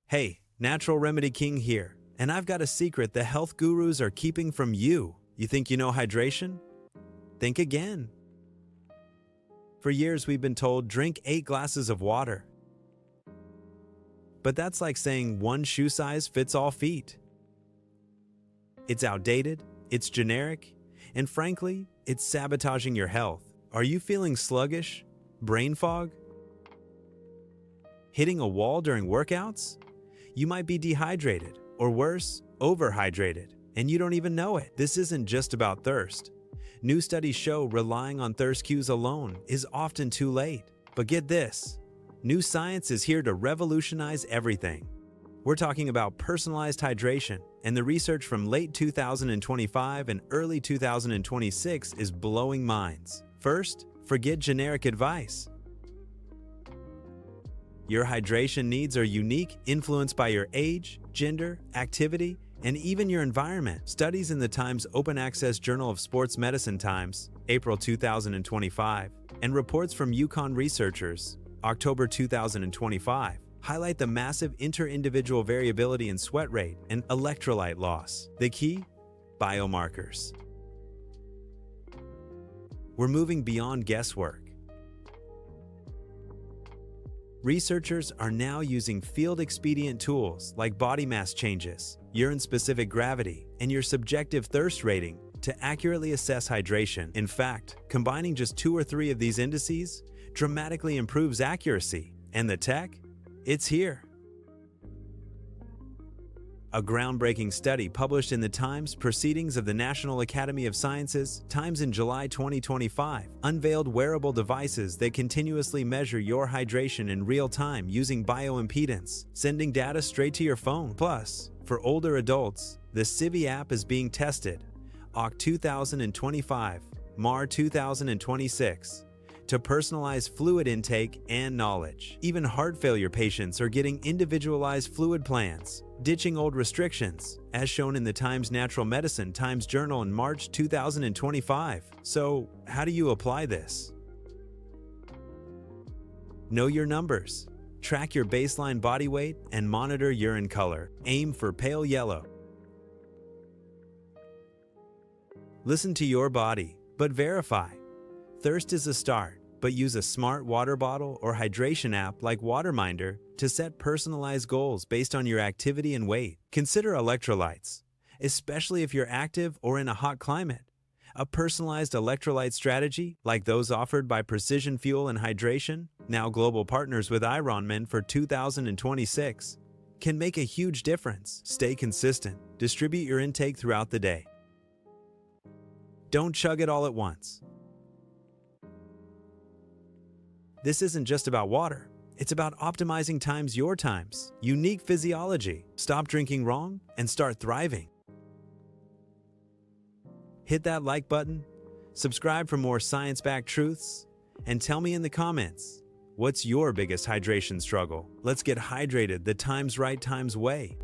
Hey, Natural Remedy King here, and I've got a secret the health gurus are keeping from you. You think you know hydration? Think again. For years we've been told drink 8 glasses of water. But that's like saying one shoe size fits all feet. It's outdated, it's generic, and frankly, it's sabotaging your health. Are you feeling sluggish? Brain fog? Hitting a wall during workouts? You might be dehydrated, or worse, overhydrated, and you don't even know it. This isn't just about thirst. New studies show relying on thirst cues alone is often too late. But get this, new science is here to revolutionize everything. We're talking about personalized hydration, and the research from late 2025 and early 2026 is blowing minds. First, forget generic advice. Your hydration needs are unique, influenced by your age, gender, activity, and even your environment. Studies in the Times Open Access Journal of Sports Medicine Times, April 2025, and reports from UConn researchers, October 2025, highlight the massive inter-individual variability in sweat rate and electrolyte loss. The key? Biomarkers. We're moving beyond guesswork. Researchers are now using field-expedient tools like body mass changes, urine-specific gravity, and your subjective thirst rating to accurately assess hydration. In fact, combining just 2 or 3 of these indices dramatically improves accuracy. And the tech? It's here. A groundbreaking study published in the Times Proceedings of the National Academy of Sciences, Times in July 2025, unveiled wearable devices that continuously measure your hydration in real time using bioimpedance, sending data straight to your phone. Plus, for older adults, the Civi app is being tested, OC 2025, MAR 2026, to personalize fluid intake and knowledge. Even heart failure patients are getting individualized fluid plans, ditching old restrictions, as shown in the Times Natural Medicine Times Journal in March 2025. So, how do you apply this? Know your numbers. Track your baseline body weight and monitor urine color. Aim for pale yellow. Listen to your body, but verify. Thirst is a start, but use a smart water bottle or hydration app like WaterMinder to set personalized goals based on your activity and weight. Consider electrolytes, especially if you're active or in a hot climate. A personalized electrolyte strategy, like those offered by Precision Fuel and Hydration, now global partners with Ironman for 2026, can make a huge difference. Stay consistent. Distribute your intake throughout the day. Don't chug it all at once. This isn't just about water. It's about optimizing your times, unique physiology. Stop drinking wrong and start thriving. Hit that like button, subscribe for more science-backed truths, and tell me in the comments, what's your biggest hydration struggle? Let's get hydrated the Times Right Times way.